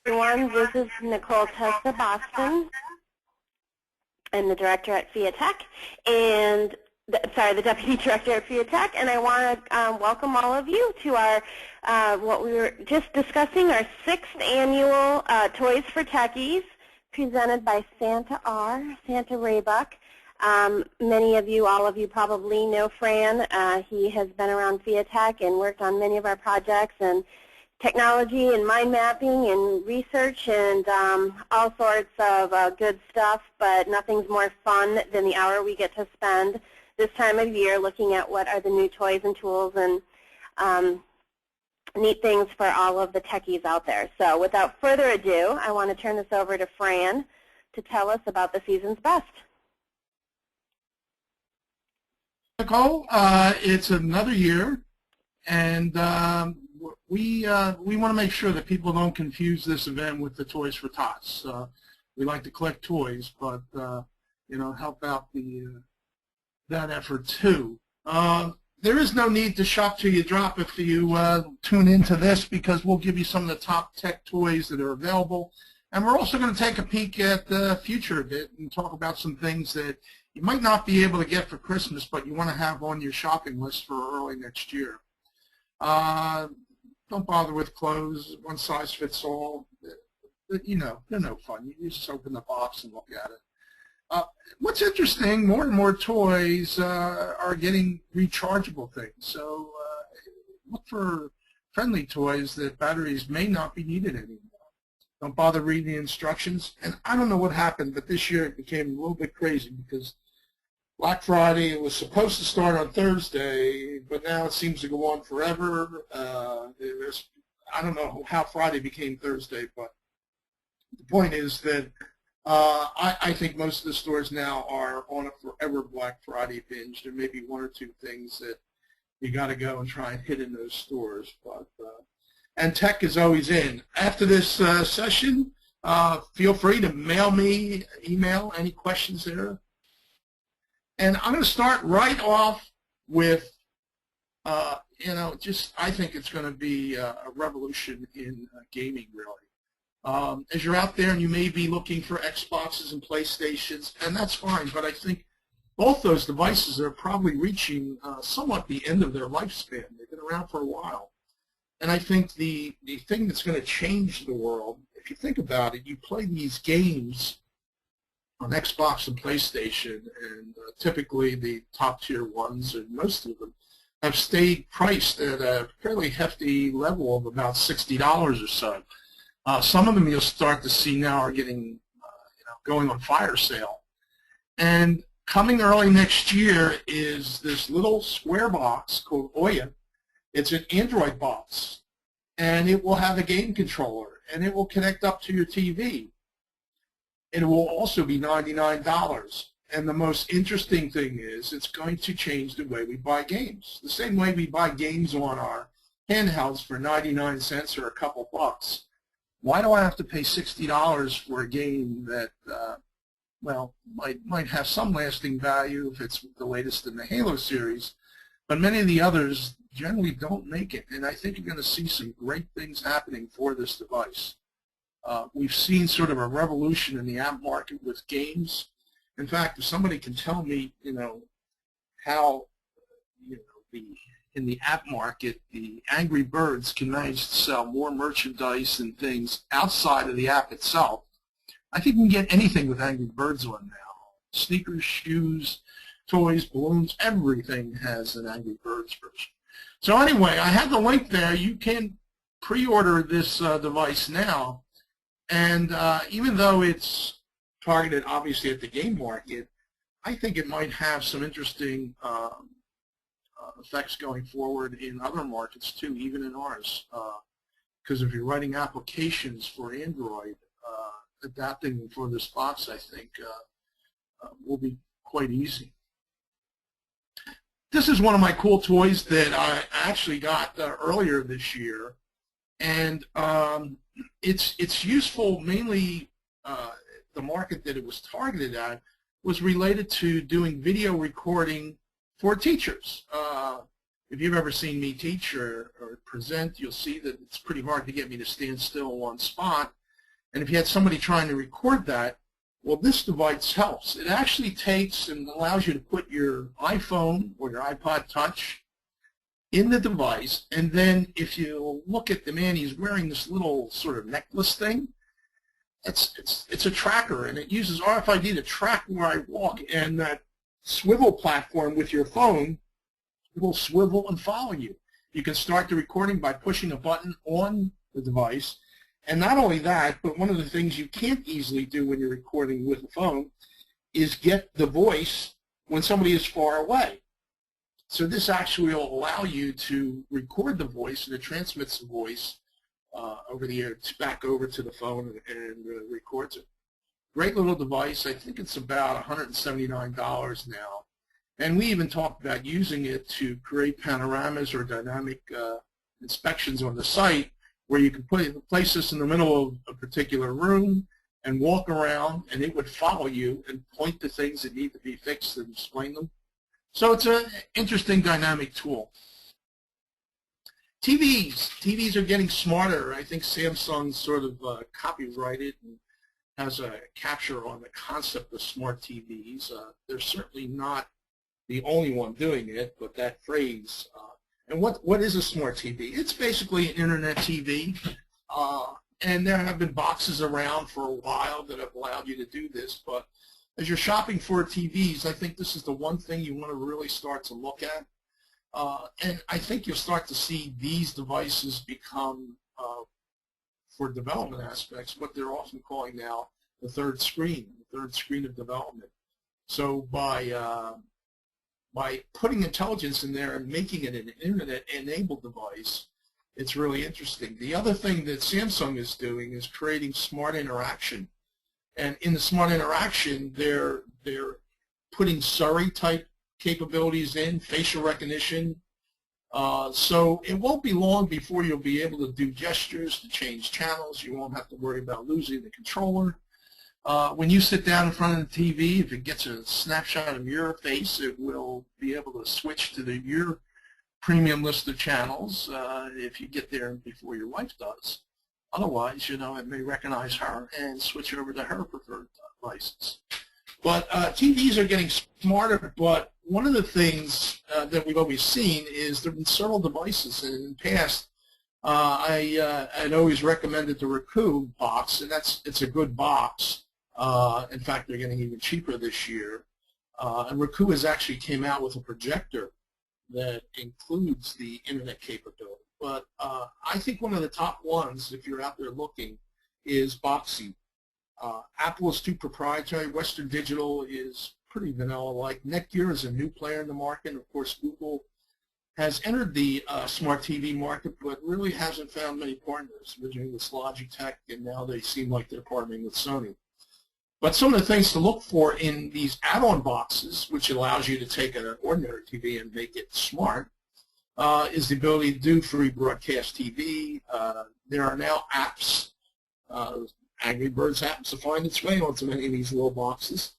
Everyone, this is Nicole Testa Boston. I'm the director at FIATech, and the deputy director at FIATech, and I want to welcome all of you to our what we were just discussing, our 6th annual Toys for Techies, presented by Santa Raybuck. Many of you, all of you probably know Fran. He has been around FIATech and worked on many of our projects and technology and mind mapping and research and all sorts of good stuff, but nothing's more fun than the hour we get to spend this time of year looking at what are the new toys and tools and neat things for all of the techies out there. So without further ado, I want to turn this over to Fran to tell us about the season's best. Nicole, it's another year, and we want to make sure that people don't confuse this event with the Toys for Tots. We like to collect toys, but you know, help out that effort too. There is no need to shop till you drop if you tune into this, because we'll give you some of the top tech toys that are available, and we're also going to take a peek at the future a bit and talk about some things that you might not be able to get for Christmas, but you want to have on your shopping list for early next year. Don't bother with clothes, one size fits all. You know, they're no fun. You just open the box and look at it. What's interesting, more and more toys are getting rechargeable things. So look for friendly toys that batteries may not be needed anymore. Don't bother reading the instructions. And I don't know what happened, but this year it became a little bit crazy because Black Friday, it was supposed to start on Thursday, but now it seems to go on forever. I don't know how Friday became Thursday, but the point is that I think most of the stores now are on a forever Black Friday binge. There may be one or two things that you got to go and try and hit in those stores. But and tech is always in. After this session, feel free to mail me, email, any questions there. And I'm going to start right off with, you know, just I think it's going to be a revolution in gaming, really. As you're out there and you may be looking for Xboxes and PlayStations, and that's fine, but I think both those devices are probably reaching somewhat the end of their lifespan. They've been around for a while. And I think the thing that's going to change the world, if you think about it, you play these games on Xbox and PlayStation, and typically the top-tier ones, and most of them, have stayed priced at a fairly hefty level of about $60 or so. Some of them you'll start to see now are getting, you know, going on fire sale. And coming early next year is this little square box called Ouya. It's an Android box, and it will have a game controller, and it will connect up to your TV. It will also be $99. And the most interesting thing is it's going to change the way we buy games. The same way we buy games on our handhelds for 99 cents or a couple bucks. Why do I have to pay $60 for a game that, well, might have some lasting value if it's the latest in the Halo series, but many of the others generally don't make it. And I think you're going to see some great things happening for this device. We've seen sort of a revolution in the app market with games. In fact, if somebody can tell me, you know, how, you know, in the app market, the Angry Birds can manage to sell more merchandise and things outside of the app itself, I think you can get anything with Angry Birds on now. Sneakers, shoes, toys, balloons, everything has an Angry Birds version. So anyway, I have the link there. You can pre-order this device now. And even though it's targeted, obviously, at the game market, I think it might have some interesting effects going forward in other markets, too, even in ours. Because if you're writing applications for Android, adapting them for this box, I think, will be quite easy. This is one of my cool toys that I actually got earlier this year. And it's useful mainly, the market that it was targeted at was related to doing video recording for teachers. If you've ever seen me teach or present, you'll see that it's pretty hard to get me to stand still in one spot. And if you had somebody trying to record that, well, this device helps. It actually takes and allows you to put your iPhone or your iPod Touch in the device, and then if you look at the man, he's wearing this little sort of necklace thing. It's a tracker, and it uses RFID to track where I walk, and that swivel platform with your phone will swivel and follow you. You can start the recording by pushing a button on the device, and not only that, but one of the things you can't easily do when you're recording with a phone is get the voice when somebody is far away. So this actually will allow you to record the voice, and it transmits the voice over the air back over to the phone and records it. Great little device. I think it's about $179 now. And we even talked about using it to create panoramas or dynamic inspections on the site, where you can place this in the middle of a particular room and walk around, and it would follow you and point to things that need to be fixed and explain them. So it's an interesting dynamic tool. TVs are getting smarter. I think Samsung sort of copyrighted and has a capture on the concept of smart TVs. They're certainly not the only one doing it, but that phrase. And what is a smart TV? It's basically an internet TV. And there have been boxes around for a while that have allowed you to do this, but as you're shopping for TVs, I think this is the one thing you want to really start to look at. And I think you'll start to see these devices become, for development aspects, what they're often calling now the third screen of development. So by putting intelligence in there and making it an internet-enabled device, it's really interesting. The other thing that Samsung is doing is creating smart interaction. And in the smart interaction, they're putting Siri-type capabilities in, facial recognition. So it won't be long before you'll be able to do gestures to change channels. You won't have to worry about losing the controller. When you sit down in front of the TV, if it gets a snapshot of your face, it will be able to switch to your premium list of channels if you get there before your wife does. Otherwise, it may recognize her and switch over to her preferred devices. But TVs are getting smarter, but one of the things that we've always seen is there have been several devices, and in the past, I'd always recommended the Roku box, and it's a good box. In fact, they're getting even cheaper this year. And Roku has actually came out with a projector that includes the internet capability. But I think one of the top ones, if you're out there looking, is Boxy. Apple is too proprietary. Western Digital is pretty vanilla-like. Netgear is a new player in the market. And of course, Google has entered the smart TV market, but really hasn't found many partners. Originally with Logitech, and now they seem like they're partnering with Sony. But some of the things to look for in these add-on boxes, which allows you to take an ordinary TV and make it smart, is the ability to do free broadcast TV. There are now apps. Angry Birds happens to find its way onto many of these little boxes.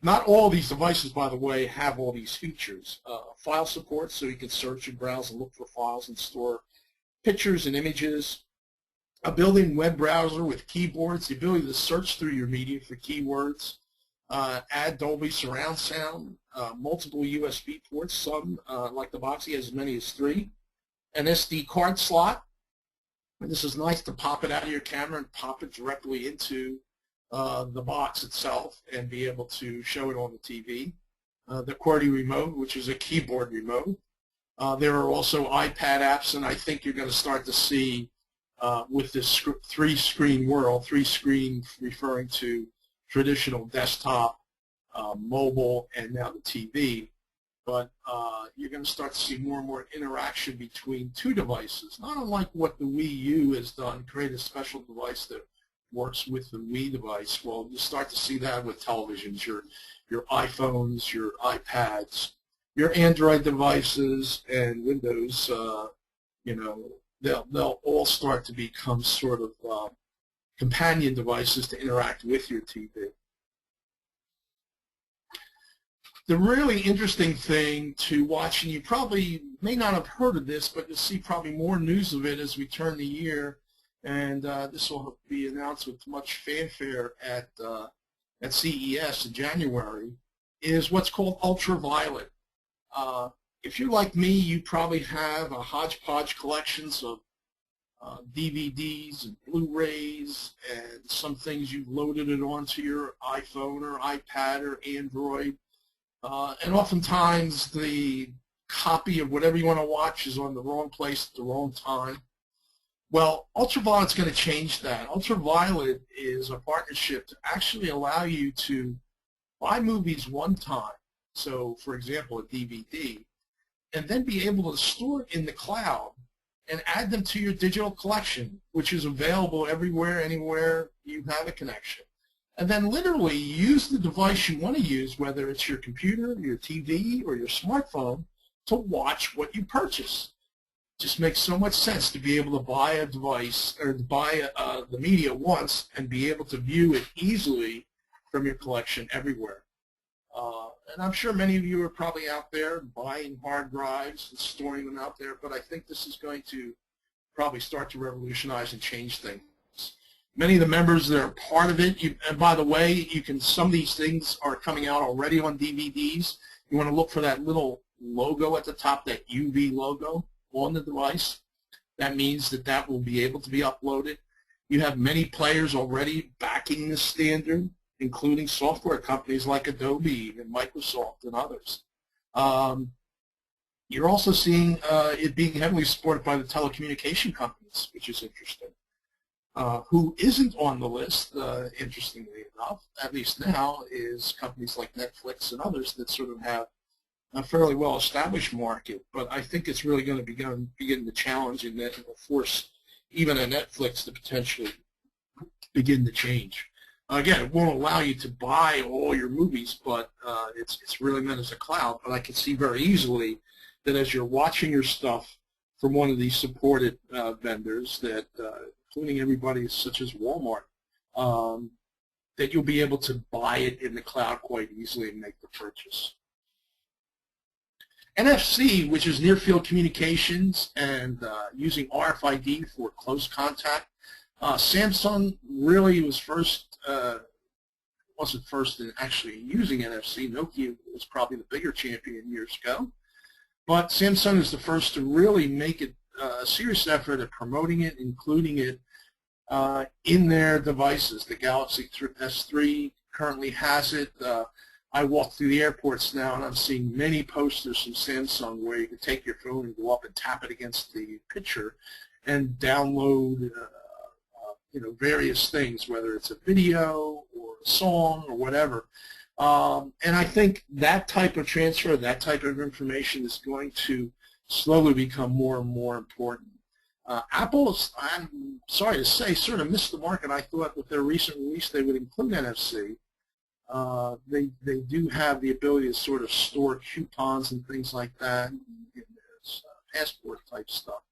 Not all these devices, by the way, have all these features. File support, so you can search and browse and look for files and store pictures and images. A built-in web browser with keyboards, the ability to search through your media for keywords. Add Dolby surround sound, multiple USB ports, some, like the Boxy, has as many as 3. An SD card slot. And this is nice to pop it out of your camera and pop it directly into the box itself and be able to show it on the TV. The QWERTY remote, which is a keyboard remote. There are also iPad apps, and I think you're going to start to see with this three-screen world, 3-screen referring to traditional desktop, mobile, and now the TV. But you're going to start to see more and more interaction between two devices, not unlike what the Wii U has done, create a special device that works with the Wii device. Well, you start to see that with televisions, your iPhones, your iPads, your Android devices, and Windows. They'll all start to become sort of companion devices to interact with your TV. The really interesting thing to watch, and you probably may not have heard of this, but you'll see probably more news of it as we turn the year, and this will be announced with much fanfare at CES in January, is what's called ultraviolet. If you're like me, you probably have a hodgepodge collections of DVDs and Blu-rays and some things you've loaded it onto your iPhone or iPad or Android. And oftentimes the copy of whatever you want to watch is on the wrong place at the wrong time. Well, Ultraviolet's going to change that. Ultraviolet is a partnership to actually allow you to buy movies one time, so for example a DVD, and then be able to store it in the cloud and add them to your digital collection, which is available everywhere, anywhere you have a connection. And then literally use the device you want to use, whether it's your computer, your TV, or your smartphone, to watch what you purchase. It just makes so much sense to be able to buy a device, or to buy the media once and be able to view it easily from your collection everywhere. And I'm sure many of you are probably out there buying hard drives and storing them out there, but I think this is going to probably start to revolutionize and change things. Many of the members that are part of it, and by the way, you can, some of these things are coming out already on DVDs. You want to look for that little logo at the top, that UV logo on the device. That means that that will be able to be uploaded. You have many players already backing this standard, including software companies like Adobe and Microsoft and others. You're also seeing it being heavily supported by the telecommunication companies, which is interesting. Who isn't on the list, interestingly enough, at least now, is companies like Netflix and others that sort of have a fairly well-established market. But I think it's really going to begin to challenge, and that will force even a Netflix to potentially begin to change. Again, it won't allow you to buy all your movies, but it's really meant as a cloud. But I can see very easily that as you're watching your stuff from one of these supported vendors, that including everybody such as Walmart, that you'll be able to buy it in the cloud quite easily and make the purchase. NFC, which is near-field communications and using RFID for close contact. Samsung really was wasn't first in actually using NFC. Nokia was probably the bigger champion years ago. But Samsung is the first to really make it a serious effort at promoting it, including it in their devices. The Galaxy S3 currently has it. I walk through the airports now, and I'm seeing many posters from Samsung where you can take your phone and go up and tap it against the picture and download various things, whether it's a video or a song or whatever. And I think that type of transfer, that type of information is going to slowly become more and more important. Apple, I'm sorry to say, sort of missed the mark, and I thought with their recent release they would include NFC. They do have the ability to sort of store coupons and things like that, and passport type stuff.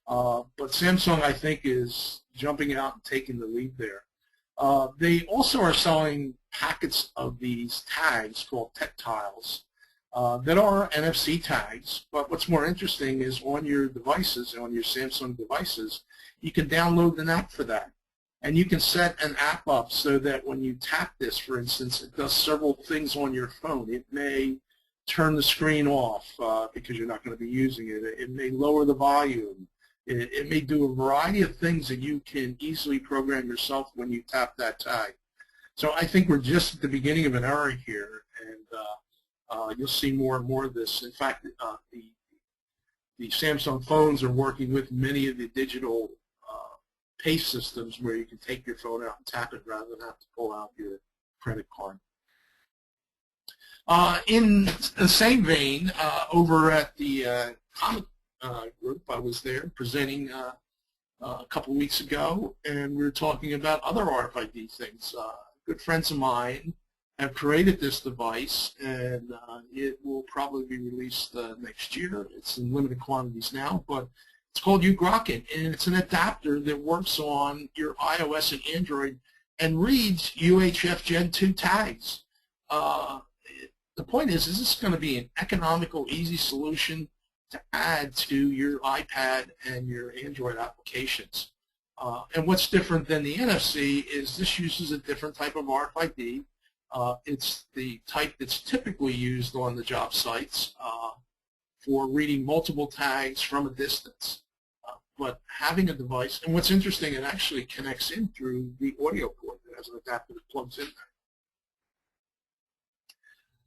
But Samsung, I think, is jumping out and taking the lead there. They also are selling packets of these tags called Techies that are NFC tags. But what's more interesting is on your devices, on your Samsung devices, you can download an app for that. And you can set an app up so that when you tap this, for instance, it does several things on your phone. It may turn the screen off because you're not going to be using it. It may lower the volume. It may do a variety of things that you can easily program yourself when you tap that tag. So I think we're just at the beginning of an era here, and you'll see more and more of this. In fact, the Samsung phones are working with many of the digital pay systems where you can take your phone out and tap it rather than have to pull out your credit card. In the same vein, over at the comic group, I was there presenting a couple of weeks ago, and we were talking about other RFID things. Good friends of mine have created this device, and it will probably be released next year. It's in limited quantities now, but it's called uGrocket, and it's an adapter that works on your iOS and Android and reads UHF Gen 2 tags. The point is this going to be an economical, easy solution to add to your iPad and your Android applications. And what's different than the NFC is this uses a different type of RFID. It's the type that's typically used on the job sites for reading multiple tags from a distance. But having a device, and what's interesting, it actually connects in through the audio port. It has an adapter that plugs in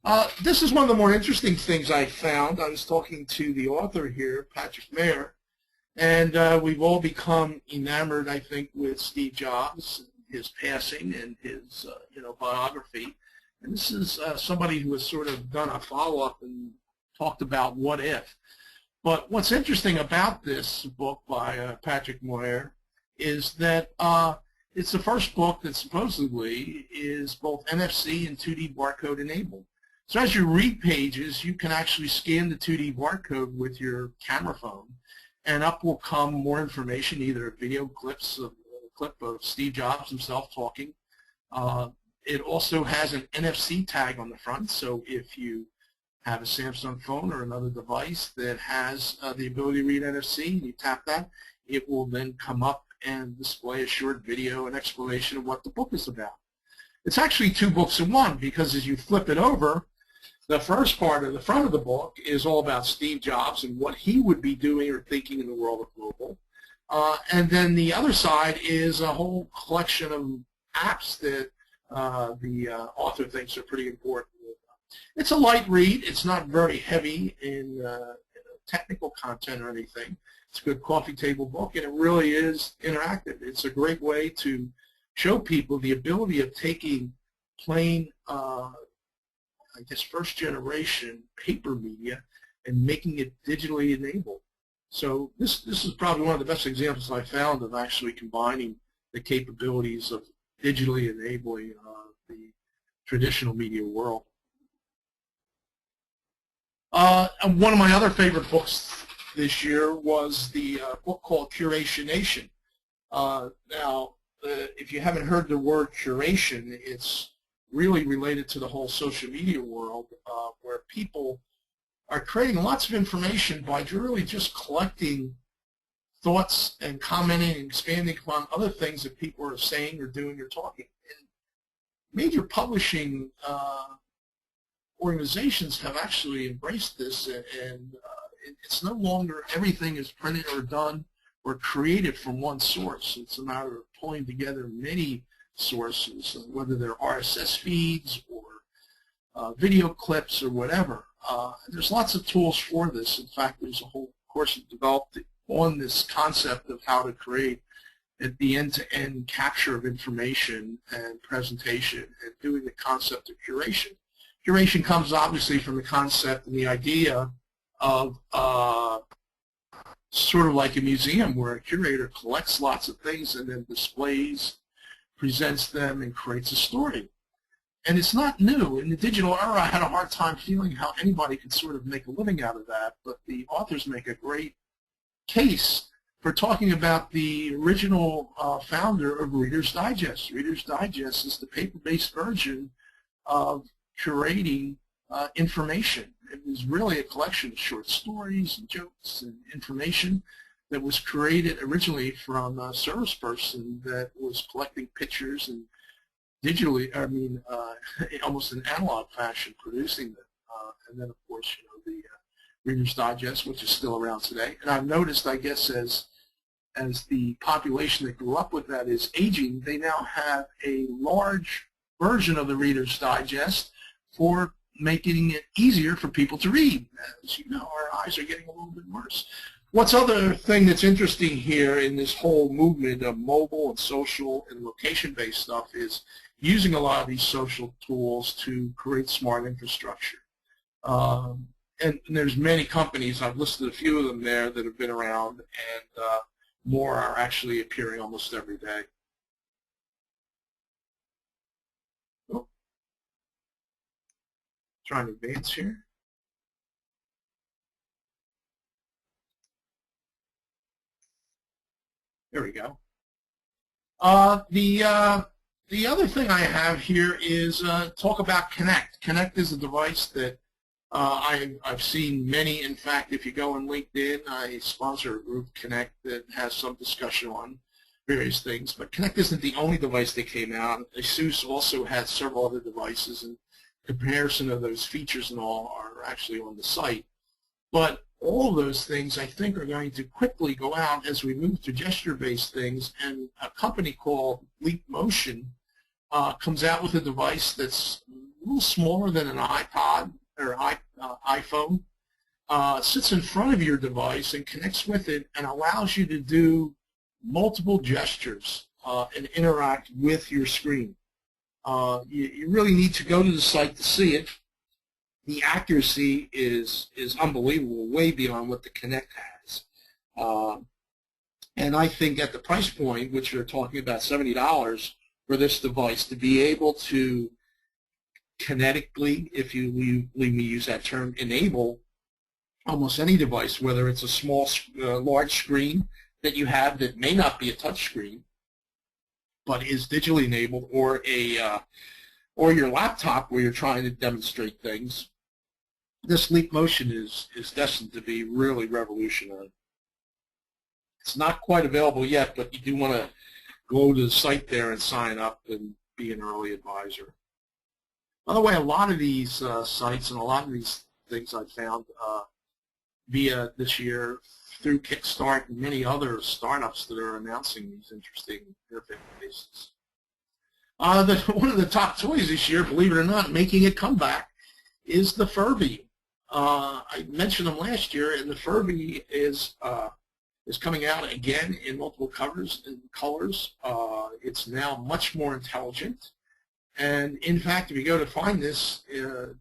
there. This is one of the more interesting things I found. I was talking to the author here, Patrick Mayer, and we've all become enamored, I think, with Steve Jobs, his passing, and his biography. And this is somebody who has sort of done a follow-up and talked about what if. But what's interesting about this book by Patrick Moyer is that it's the first book that supposedly is both NFC and 2D barcode enabled. So as you read pages, you can actually scan the 2D barcode with your camera phone, and up will come more information, either video clips of a clip of Steve Jobs himself talking. It also has an NFC tag on the front, so if you have a Samsung phone or another device that has the ability to read NFC, and you tap that, it will then come up and display a short video and explanation of what the book is about. It's actually two books in one, because as you flip it over, the first part of the front of the book is all about Steve Jobs and what he would be doing or thinking in the world of mobile. And then the other side is a whole collection of apps that the author thinks are pretty important. It's a light read. It's not very heavy in technical content or anything. It's a good coffee table book, and it really is interactive. It's a great way to show people the ability of taking plain, I guess, first-generation paper media and making it digitally enabled. So this is probably one of the best examples I found of actually combining the capabilities of digitally enabling the traditional media world. And one of my other favorite books this year was the book called Curation Nation. Now, if you haven't heard the word curation, it's really related to the whole social media world, where people are creating lots of information by really just collecting thoughts and commenting and expanding upon other things that people are saying or doing or talking. And major publishing organizations have actually embraced this, and it's no longer everything is printed or done or created from one source. It's a matter of pulling together many sources, whether they're RSS feeds or video clips or whatever. There's lots of tools for this. In fact, there's a whole course developed on this concept of how to create the end-to-end capture of information and presentation and doing the concept of curation. Curation comes obviously from the concept and the idea of sort of like a museum where a curator collects lots of things and then displays, presents them, and creates a story. And it's not new. In the digital era, I had a hard time feeling how anybody could sort of make a living out of that, but the authors make a great case for talking about the original founder of Reader's Digest. Reader's Digest is the paper-based version of curating information. It was really a collection of short stories and jokes and information that was created originally from a service person that was collecting pictures and digitally, almost in analog fashion, producing them. And then, of course, the Reader's Digest, which is still around today. And I've noticed, I guess, as the population that grew up with that is aging, they now have a large version of the Reader's Digest for making it easier for people to read. As you know, our eyes are getting a little bit worse. What's other thing that's interesting here in this whole movement of mobile and social and location-based stuff is using a lot of these social tools to create smart infrastructure. And there's many companies, I've listed a few of them there, that have been around, and more are actually appearing almost every day. Oh. Trying to advance here. There we go. The other thing I have here is talk about Connect. Connect is a device that I've seen many. In fact, if you go on LinkedIn, I sponsor a group, Connect, that has some discussion on various things. But Kinect isn't the only device that came out. ASUS also had several other devices, and comparison of those features and all are actually on the site. But all of those things, I think, are going to quickly go out as we move to gesture-based things, and a company called Leap Motion comes out with a device that's a little smaller than an iPod or iPhone, sits in front of your device and connects with it and allows you to do multiple gestures and interact with your screen. You really need to go to the site to see it. The accuracy is unbelievable, way beyond what the Kinect has. And I think at the price point, which you're talking about $70 for this device, to be able to kinetically, if you leave me use that term, enable almost any device, whether it's a small, large screen that you have that may not be a touch screen, but is digitally enabled, or your laptop where you're trying to demonstrate things. This Leap Motion is destined to be really revolutionary. It's not quite available yet, but you do want to go to the site there and sign up and be an early advisor. By the way, a lot of these sites and a lot of these things I've found via this year through Kickstart and many other startups that are announcing these interesting interfaces. One of the top toys this year, believe it or not, making a comeback, is the Furby. I mentioned them last year, and the Furby is coming out again in multiple covers and colors. It's now much more intelligent, and in fact, if you go to find this,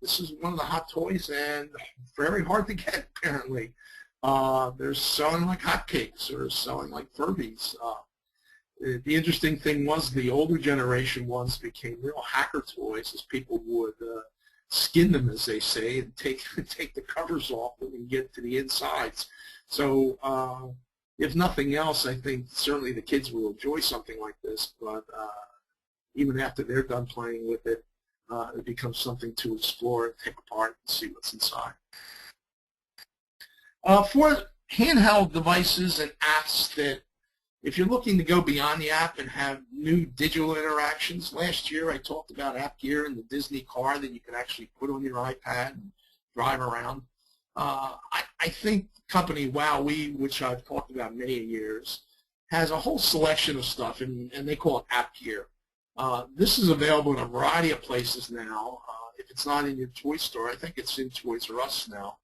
this is one of the hot toys and very hard to get. Apparently, they're selling like hotcakes, or selling like Furbies. The interesting thing was the older generation ones became real hacker toys, as people would skin them, as they say, and take the covers off and get to the insides. So if nothing else, I think certainly the kids will enjoy something like this, but even after they're done playing with it, it becomes something to explore and take apart and see what's inside. For handheld devices and apps that, if you're looking to go beyond the app and have new digital interactions, last year I talked about App Gear and the Disney car that you can actually put on your iPad and drive around. I think the company WowWee, which I've talked about many years, has a whole selection of stuff, and they call it App Gear. This is available in a variety of places now. If it's not in your toy store, I think it's in Toys R Us now.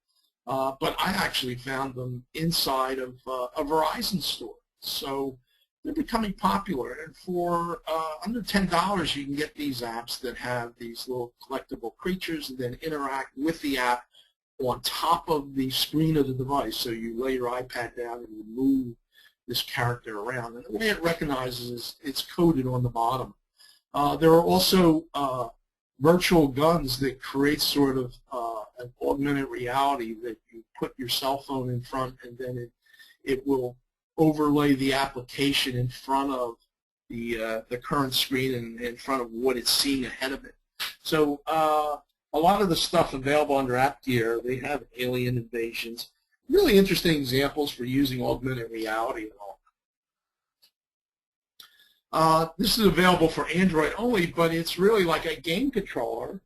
But I actually found them inside of a Verizon store. So they're becoming popular, and for under $10 you can get these apps that have these little collectible creatures and then interact with the app on top of the screen of the device. So you lay your iPad down and you move this character around, and the way it recognizes is it's coded on the bottom. There are also virtual guns that create sort of an augmented reality that you put your cell phone in front, and then it will overlay the application in front of the current screen and in front of what it's seeing ahead of it. So a lot of the stuff available under App Gear, they have alien invasions. Really interesting examples for using augmented reality and all. This is available for Android only, but it's really like a game controller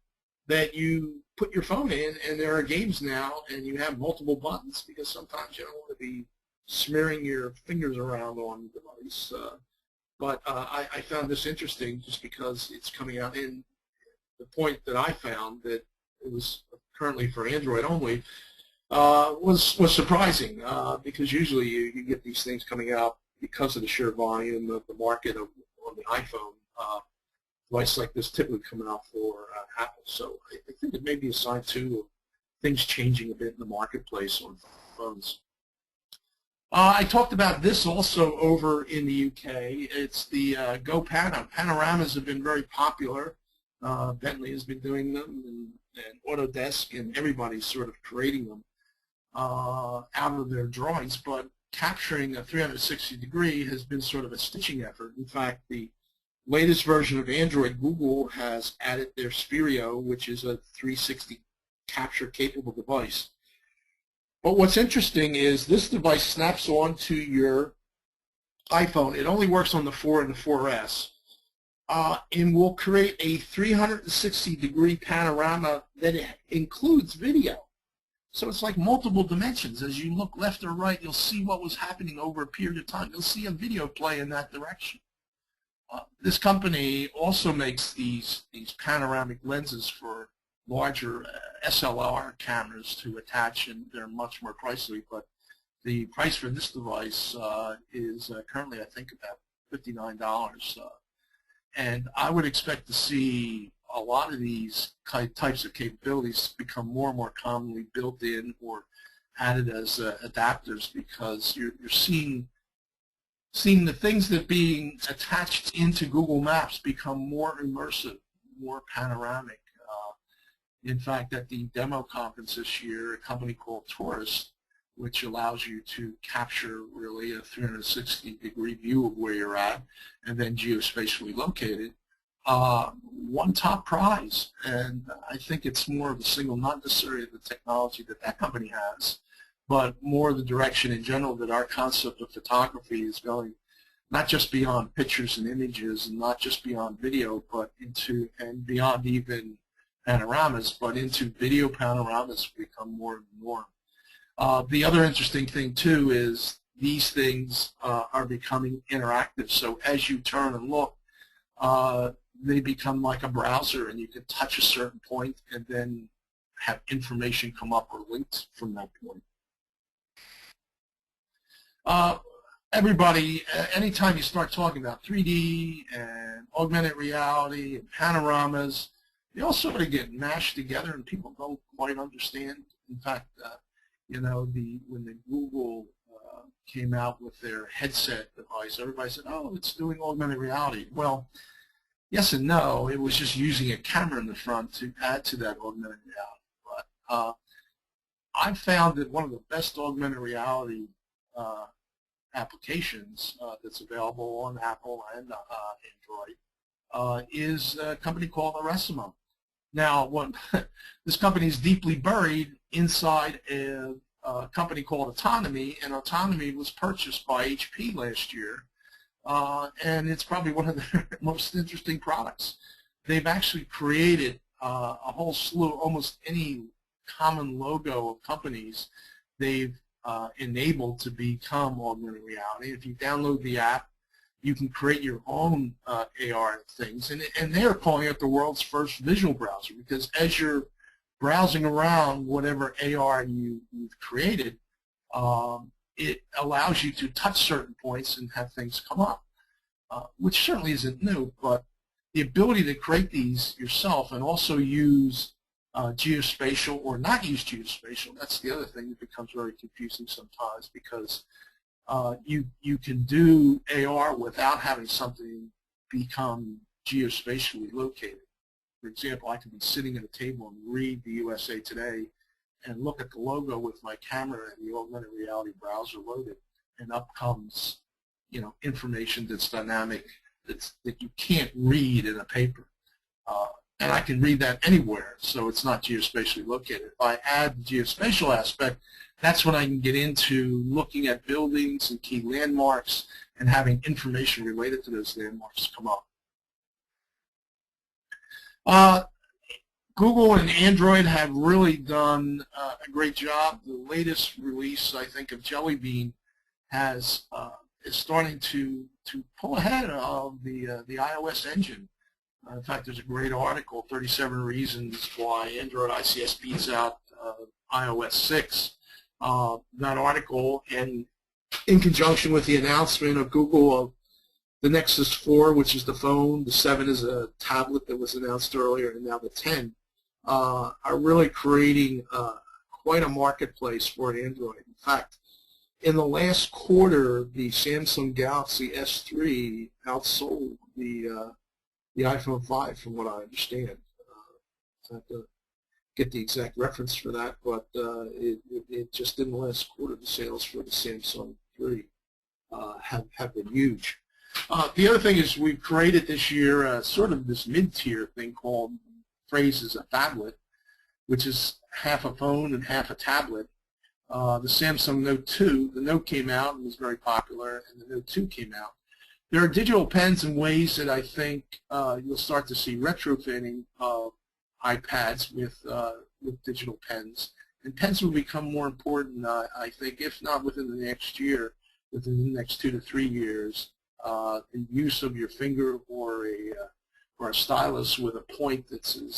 that you put your phone in, and there are games now, and you have multiple buttons, because sometimes you don't want to be smearing your fingers around on the device. But I found this interesting just because it's coming out in the point that I found that it was currently for Android only was surprising, because usually you get these things coming out because of the sheer volume of the market on the iPhone. Devices like this typically coming out for Apple. So I think it may be a sign too of things changing a bit in the marketplace on phones. I talked about this also over in the UK. It's the GoPano. Panoramas have been very popular. Bentley has been doing them, and Autodesk, and everybody's sort of creating them out of their drawings. But capturing a 360 degree has been sort of a stitching effort. In fact, the latest version of Android, Google has added their Stereo, which is a 360 capture capable device. But what's interesting is this device snaps onto your iPhone. It only works on the 4 and the 4S. And will create a 360-degree panorama that includes video. So it's like multiple dimensions. As you look left or right, you'll see what was happening over a period of time. You'll see a video play in that direction. This company also makes these panoramic lenses for larger SLR cameras to attach, and they're much more pricey. But the price for this device is currently, I think, about $59. And I would expect to see a lot of these types of capabilities become more and more commonly built in or added as adapters, because you're seeing the things that are being attached into Google Maps become more immersive, more panoramic. In fact, at the demo conference this year, a company called Tourist, which allows you to capture really a 360-degree view of where you're at and then geospatially located, won top prize. And I think it's more of a signal, not necessarily the technology that that company has, but more the direction in general that our concept of photography is going, not just beyond pictures and images and not just beyond video, but into, and beyond even panoramas, but into video panoramas become more and more. The other interesting thing, too, is these things are becoming interactive. So as you turn and look, they become like a browser, and you can touch a certain point and then have information come up or linked from that point. Everybody, anytime you start talking about 3D and augmented reality and panoramas, they all sort of get mashed together, and people don't quite understand. In fact, you know, when the Google came out with their headset device, everybody said, oh, it's doing augmented reality. Well, yes and no. It was just using a camera in the front to add to that augmented reality. But I found that one of the best augmented reality applications that's available on Apple and Android is a company called Arissimo. Now, this company is deeply buried inside a company called Autonomy, and Autonomy was purchased by HP last year, and it's probably one of their most interesting products. They've actually created a whole slew, almost any common logo of companies they've enabled to become augmented reality. If you download the app, you can create your own AR things, and they're calling it the world's first visual browser, because as you're browsing around whatever AR you've created, it allows you to touch certain points and have things come up, which certainly isn't new, but the ability to create these yourself and also use geospatial or not use geospatial, that's the other thing that becomes very confusing sometimes, because you can do AR without having something become geospatially located. For example, I can be sitting at a table and read the USA Today and look at the logo with my camera and the augmented reality browser loaded, and up comes, you know, information that's dynamic, that you can't read in a paper. And I can read that anywhere, so it's not geospatially located. If I add the geospatial aspect, that's when I can get into looking at buildings and key landmarks and having information related to those landmarks come up. Google and Android have really done a great job. The latest release, I think, of Jelly Bean is starting to pull ahead of the iOS engine. In fact, there's a great article, 37 Reasons Why Android ICS Beats Out iOS 6. That article, and in conjunction with the announcement of Google of the Nexus 4, which is the phone, the 7 is a tablet that was announced earlier, and now the 10, are really creating quite a marketplace for Android. In fact, in the last quarter, the Samsung Galaxy S3 outsold the iPhone 5, from what I understand. I have to get the exact reference for that, but it just in the last quarter, the sales for the Samsung 3 have been huge. The other thing is we've created this year sort of this mid-tier thing called Phrase as a Phablet, which is half a phone and half a tablet. The Samsung Note 2, the Note came out and was very popular, and the Note 2 came out. There are digital pens in ways that I think you'll start to see retrofitting of iPads with digital pens. And pens will become more important, I think, if not within the next year, within the next 2 to 3 years. The use of your finger or a stylus with a point that's the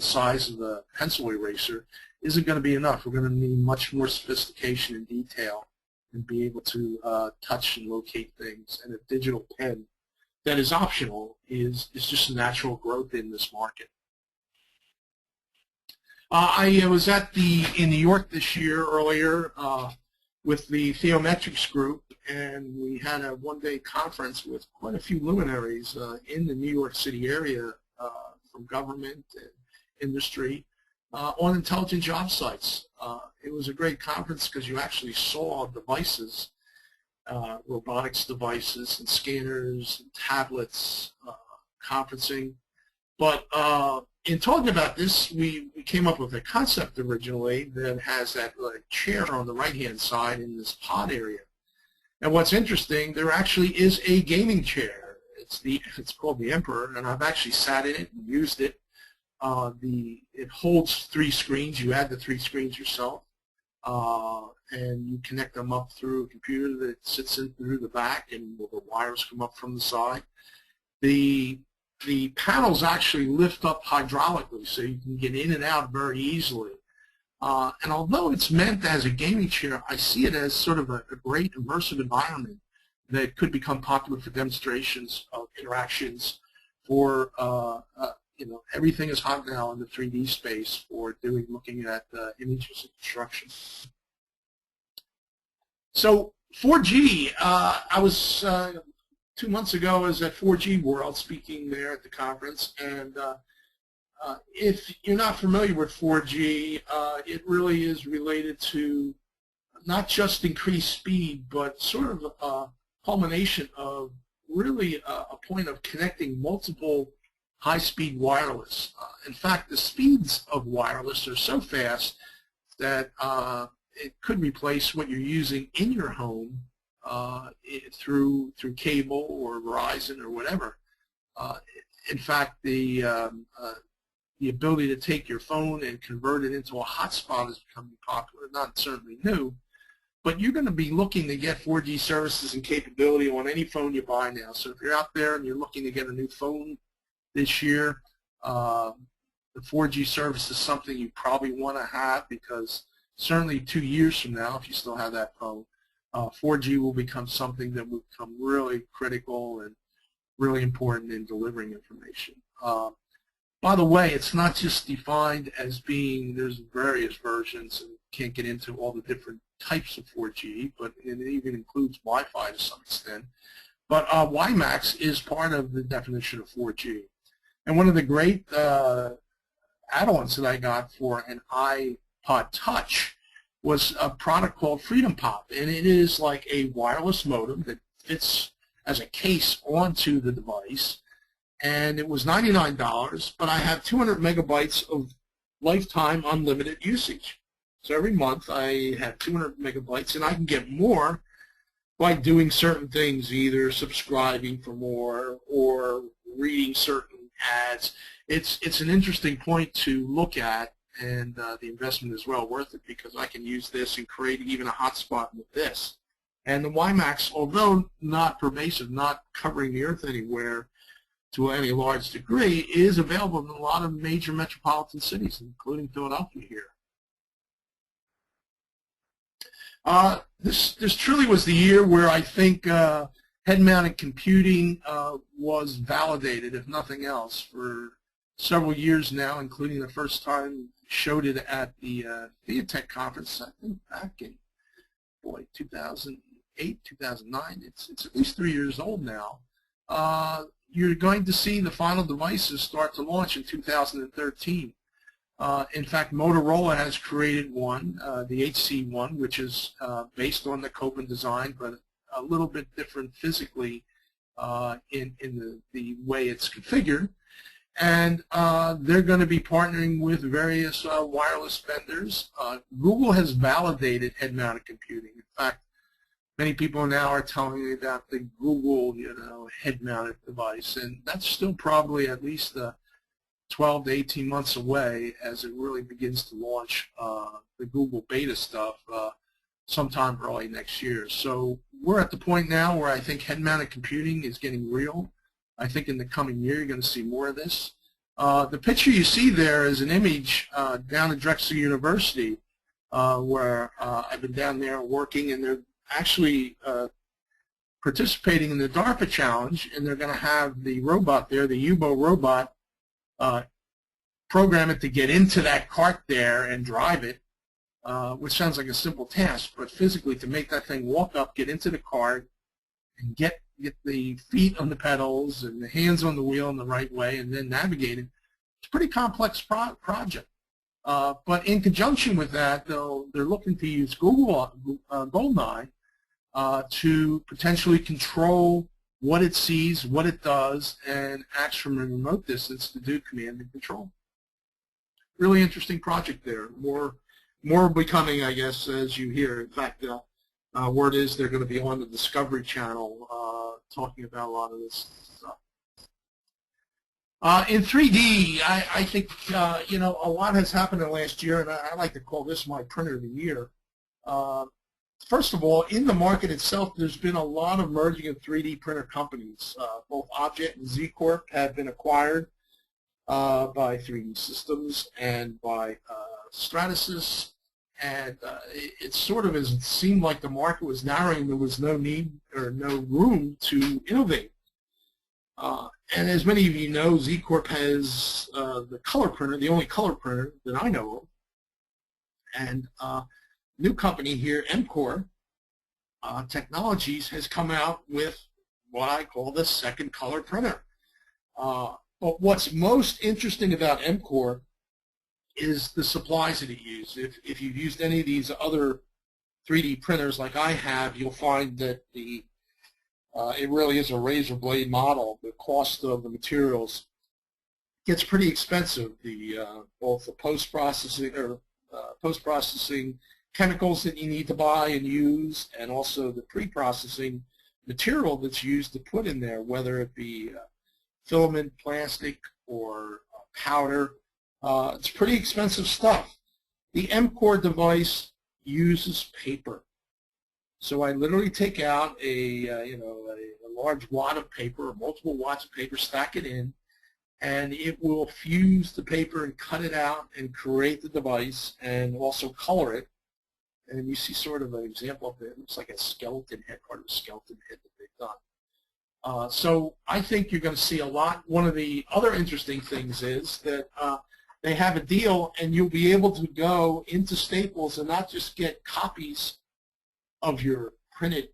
size of a pencil eraser isn't going to be enough. We're going to need much more sophistication and detail and be able to touch and locate things. And a digital pen that is optional is just a natural growth in this market. I was in New York this year earlier with the Theometrics group, and we had a one-day conference with quite a few luminaries in the New York City area from government and industry on intelligent job sites. It was a great conference because you actually saw devices, robotics devices and scanners and tablets, conferencing. But in talking about this, we came up with a concept originally that has that chair on the right-hand side in this pod area. And what's interesting, there actually is a gaming chair. It's called the Emperor, and I've actually sat in it and used it. It holds 3 screens. You add the 3 screens yourself, and you connect them up through a computer that sits in through the back, and the wires come up from the side. The panels actually lift up hydraulically, so you can get in and out very easily. And although it's meant as a gaming chair, I see it as sort of a great immersive environment that could become popular for demonstrations of interactions for everything is hot now in the 3D space for looking at images of construction. So 4G, I was 2 months ago, I was at 4G World speaking there at the conference, and if you're not familiar with 4G, it really is related to not just increased speed, but sort of a culmination of really a point of connecting multiple high-speed wireless. In fact, the speeds of wireless are so fast that it could replace what you're using in your home through cable or Verizon or whatever. In fact, the ability to take your phone and convert it into a hotspot is becoming popular. Not certainly new, but you're going to be looking to get 4G services and capability on any phone you buy now. So if you're out there and you're looking to get a new phone this year, the 4G service is something you probably want to have, because certainly 2 years from now, if you still have that phone, 4G will become something that will become really critical and really important in delivering information. By the way, it's not just defined as being, there's various versions, and can't get into all the different types of 4G, but it even includes Wi-Fi to some extent. But WiMAX is part of the definition of 4G. And one of the great add-ons that I got for an iPod Touch was a product called Freedom Pop, and it is like a wireless modem that fits as a case onto the device, and it was $99, but I have 200 megabytes of lifetime unlimited usage. So every month I have 200 megabytes, and I can get more by doing certain things, either subscribing for more or reading certain ads. It's an interesting point to look at, and the investment is well worth it, because I can use this and create even a hotspot with this. And the WiMAX, although not pervasive, not covering the earth anywhere to any large degree, is available in a lot of major metropolitan cities, including Philadelphia here. This truly was the year where I think head-mounted computing was validated, if nothing else, for several years now, including the first time showed it at the TheaTech conference, I think back in 2008, 2009. It's at least 3 years old now. You're going to see the final devices start to launch in 2013. In fact, Motorola has created one, the HC1, which is based on the Copen design, but a little bit different physically in the way it's configured. And they're going to be partnering with various wireless vendors. Google has validated head-mounted computing. In fact, many people now are telling me about the Google, head-mounted device, and that's still probably at least 12 to 18 months away as it really begins to launch the Google beta stuff sometime early next year. So we're at the point now where I think head-mounted computing is getting real. I think in the coming year you're going to see more of this. The picture you see there is an image down at Drexel University where I've been down there working, and they're actually participating in the DARPA challenge, and they're going to have the robot there, the UBO robot, program it to get into that cart there and drive it, which sounds like a simple task, but physically to make that thing walk up, get into the cart, and get the feet on the pedals and the hands on the wheel in the right way, and then navigate it. It's a pretty complex project. But in conjunction with that, they're looking to use Google GoldenEye to potentially control what it sees, what it does, and acts from a remote distance to do command and control. Really interesting project there. More becoming, I guess, as you hear. In fact, word is they're going to be on the Discovery Channel talking about a lot of this stuff. In 3D, I think a lot has happened in the last year, and I like to call this my printer of the year. First of all, in the market itself, there's been a lot of merging of 3D printer companies. Both Objet and Z Corp have been acquired by 3D Systems and by Stratasys. And it sort of has seemed like the market was narrowing. There was no need or no room to innovate. And as many of you know, Z Corp has the color printer, the only color printer that I know of. And new company here, MCore Technologies, has come out with what I call the second color printer. But what's most interesting about MCore is the supplies that it uses. If you've used any of these other 3D printers like I have, you'll find that it really is a razor blade model. The cost of the materials gets pretty expensive. Both the post-processing chemicals that you need to buy and use, and also the pre-processing material that's used to put in there, whether it be filament, plastic, or powder. It's pretty expensive stuff. The MCore device uses paper. So I literally take out a large wad of paper, or multiple wads of paper, stack it in, and it will fuse the paper and cut it out and create the device and also color it. And you see sort of an example of it. It looks like a skeleton head, part of a skeleton head that they've done. So I think you're going to see a lot. One of the other interesting things is that they have a deal, and you'll be able to go into Staples and not just get copies of your printed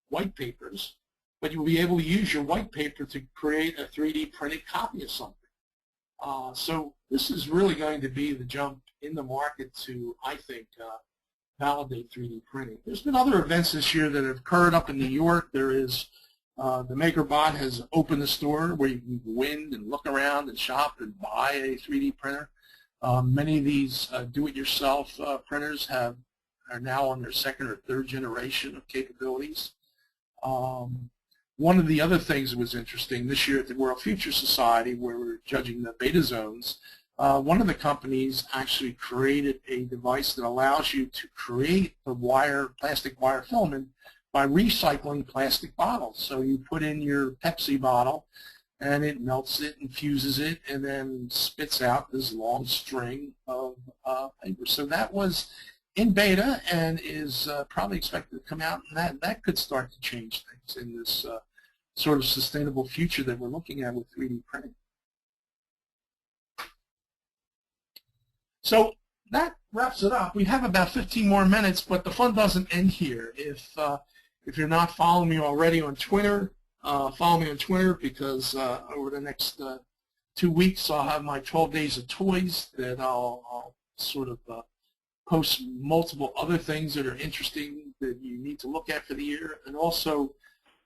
white papers, but you'll be able to use your white paper to create a 3D printed copy of something. So this is really going to be the jump in the market to, I think, validate 3D printing. There's been other events this year that have occurred up in New York. There is the MakerBot has opened a store where you can go in and look around and shop and buy a 3D printer. Many of these do-it-yourself printers are now on their second or third generation of capabilities. One of the other things that was interesting this year at the World Future Society, where we're judging the beta zones, one of the companies actually created a device that allows you to create the plastic wire filament by recycling plastic bottles. So you put in your Pepsi bottle, and it melts it and fuses it and then spits out this long string of paper. So that was in beta and is probably expected to come out, and that could start to change things in this sort of sustainable future that we're looking at with 3D printing. So that wraps it up. We have about 15 more minutes, but the fun doesn't end here. If you're not following me already on Twitter, follow me on Twitter, because over the next 2 weeks I'll have my 12 days of toys that I'll sort of post multiple other things that are interesting that you need to look at for the year, and also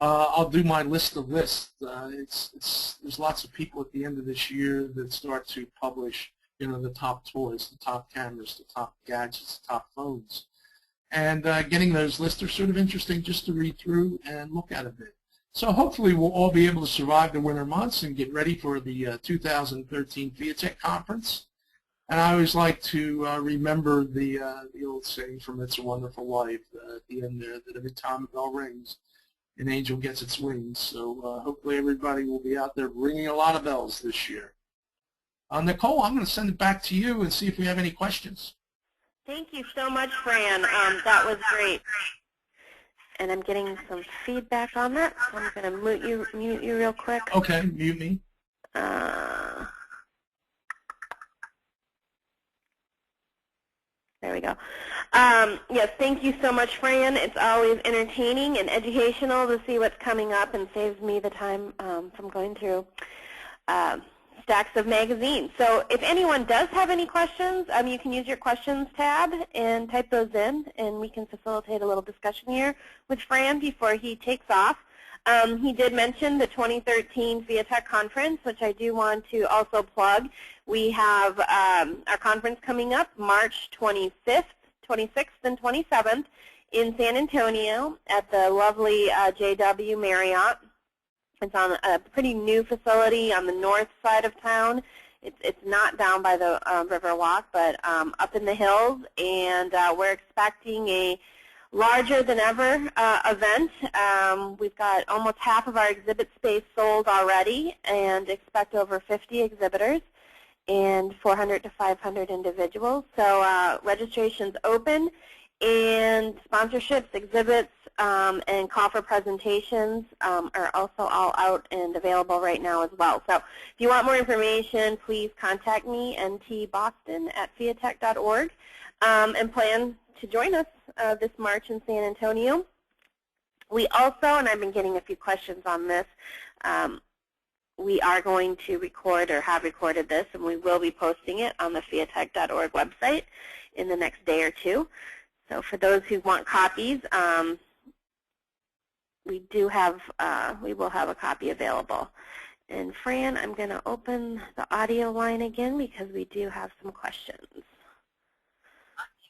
I'll do my list of lists. There's lots of people at the end of this year that start to publish, the top toys, the top cameras, the top gadgets, the top phones. And getting those lists are sort of interesting just to read through and look at a bit. So hopefully we'll all be able to survive the winter months and get ready for the 2013 ViaTech conference. And I always like to remember the old saying from It's a Wonderful Life at the end there, that every time a bell rings, an angel gets its wings. So hopefully everybody will be out there ringing a lot of bells this year. Nicole, I'm going to send it back to you and see if we have any questions. Thank you so much, Fran. That was great. And I'm getting some feedback on that, so I'm going to mute you real quick. Okay, mute me. There we go. Yes, thank you so much, Fran. It's always entertaining and educational to see what's coming up and saves me the time from going through stacks of magazines. So if anyone does have any questions, you can use your questions tab and type those in, and we can facilitate a little discussion here with Fran before he takes off. He did mention the 2013 ViaTech conference, which I do want to also plug. We have our conference coming up March 25th, 26th, and 27th in San Antonio at the lovely JW Marriott. It's on a pretty new facility on the north side of town. It's not down by the Riverwalk, but up in the hills, and we're expecting a larger than ever event. We've got almost half of our exhibit space sold already, and expect over 50 exhibitors and 400 to 500 individuals. So registration's open, and sponsorships, exhibits, and call for presentations are also all out and available right now as well. So if you want more information, please contact me, ntboston@viatech.org, and plan to join us this March in San Antonio. We also, and I've been getting a few questions on this, we are going to record or have recorded this, and we will be posting it on the viatech.org website in the next day or two. So for those who want copies, we will have a copy available. And Fran, I'm going to open the audio line again because we do have some questions.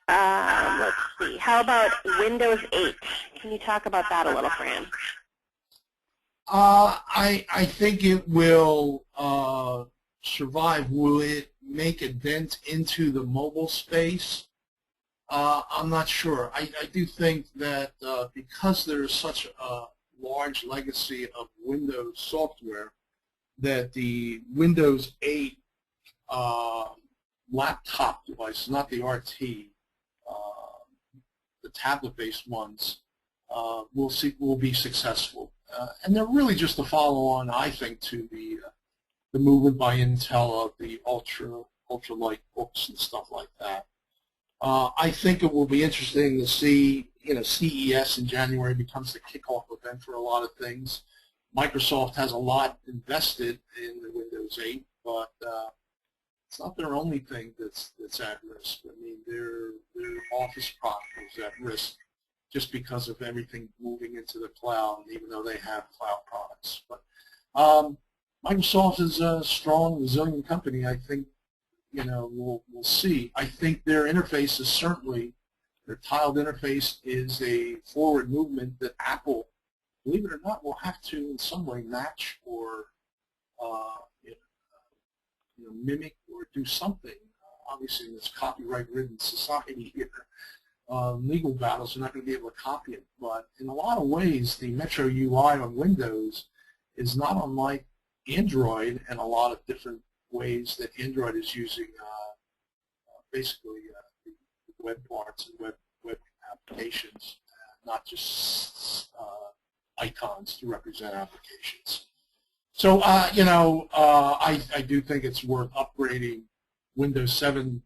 Let's see. How about Windows 8? Can you talk about that a little, Fran? I think it will survive. Will it make a dent into the mobile space? I'm not sure. I do think that because there is such a large legacy of Windows software, that the Windows 8 laptop device, not the RT, the tablet-based ones, will be successful. And they're really just a follow-on, I think, to the movement by Intel of the ultralight books and stuff like that. I think it will be interesting to see, CES in January becomes the kickoff event for a lot of things. Microsoft has a lot invested in the Windows 8, but it's not their only thing that's at risk. I mean, their Office product is at risk just because of everything moving into the cloud, even though they have cloud products. But Microsoft is a strong, resilient company. I think, we'll see. I think their interface is certainly, their tiled interface is a forward movement that Apple, believe it or not, will have to in some way match or mimic or do something. Obviously, in this copyright-ridden society here, legal battles are not going to be able to copy it. But in a lot of ways, the Metro UI on Windows is not unlike Android in a lot of different ways that Android is using basically the web parts and web applications, not just icons to represent applications. So, I do think it's worth upgrading Windows 7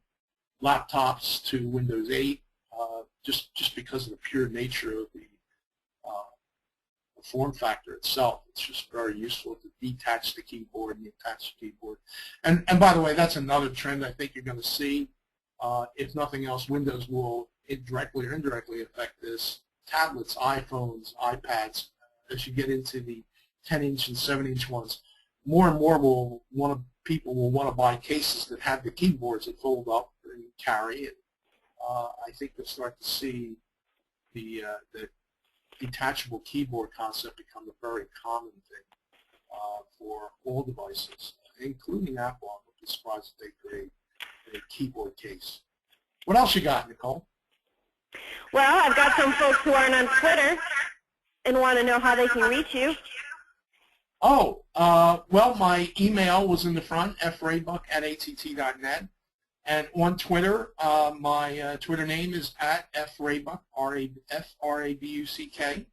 laptops to Windows 8 just because of the pure nature of the form factor itself. It's just very useful to detach the keyboard and attach the keyboard. And by the way, that's another trend I think you're going to see. If nothing else, Windows will directly or indirectly affect this. Tablets, iPhones, iPads, as you get into the 10-inch and 7-inch ones, more and more people will want to buy cases that have the keyboards that fold up and carry. And I think you'll start to see the detachable keyboard concept become a very common thing for all devices, including Apple. I would be surprised if they create a keyboard case. What else you got, Nicole? Well, I've got some folks who aren't on Twitter and want to know how they can reach you. Oh, well, my email was in the front, fraybuck@att.net. And on Twitter, my Twitter name is @fraybuck, F-R-A-B-U-C-K.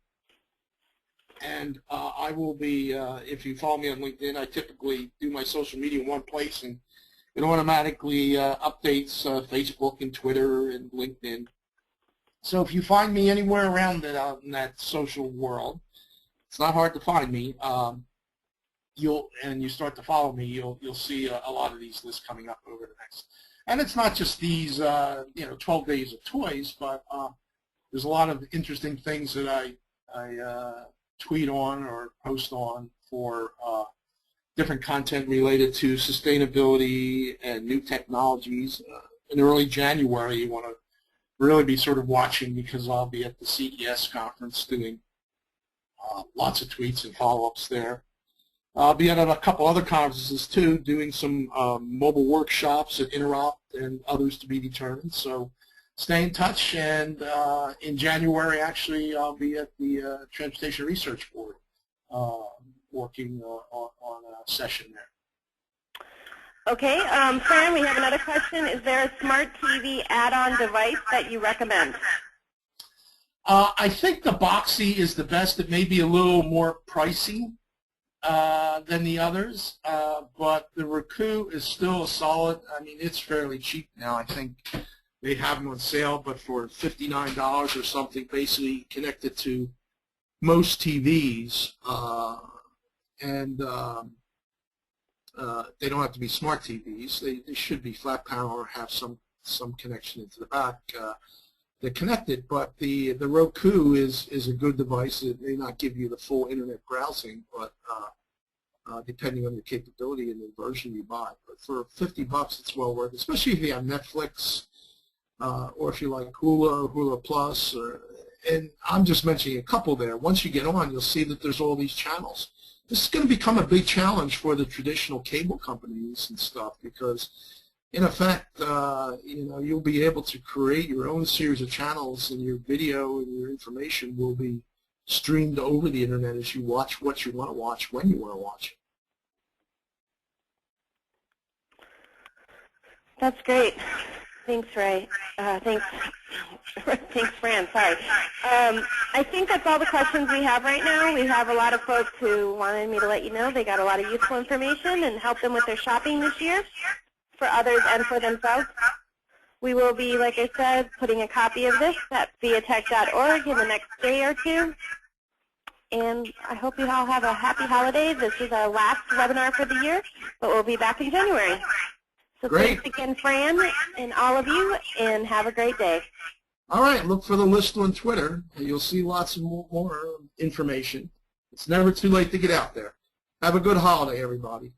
And I will be, if you follow me on LinkedIn, I typically do my social media in one place, and it automatically updates Facebook and Twitter and LinkedIn. So if you find me anywhere around in that social world, it's not hard to find me. You start to follow me, you'll see a lot of these lists coming up over the next. And it's not just these 12 days of toys, but there's a lot of interesting things that I tweet on or post on for different content related to sustainability and new technologies. In early January, you want to really be sort of watching, because I'll be at the CES conference doing lots of tweets and follow-ups there. I'll be at a couple other conferences too, doing some mobile workshops at Interop and others to be determined. So stay in touch, and in January actually I'll be at the Transportation Research Board working on a session there. Okay, Fran, we have another question. Is there a smart TV add-on device that you recommend? I think the Boxy is the best. It may be a little more pricey than the others, but the Roku is still a solid. I mean, it's fairly cheap now. I think they have them on sale, but for $59 or something, basically connected to most TVs, and they don't have to be smart TVs. They should be flat panel or have some connection into the back. They're connected, but the Roku is a good device. It may not give you the full internet browsing, but depending on your capability and the version you buy. But for $50, it's well worth it, especially if you have Netflix or if you like Hulu or Hulu Plus. And I'm just mentioning a couple there. Once you get on, you'll see that there's all these channels. This is going to become a big challenge for the traditional cable companies and stuff, because in effect, you'll be able to create your own series of channels, and your video and your information will be streamed over the internet as you watch what you want to watch when you want to watch it. That's great. Thanks, Ray. Thanks, Fran. Sorry. I think that's all the questions we have right now. We have a lot of folks who wanted me to let you know they got a lot of useful information and help them with their shopping this year, for others and for themselves. We will be, like I said, putting a copy of this at viatech.org in the next day or two. And I hope you all have a happy holiday. This is our last webinar for the year, but we'll be back in January. So great. Thanks again, Fran, and all of you, and have a great day. All right, look for the list on Twitter, and you'll see lots of more information. It's never too late to get out there. Have a good holiday, everybody.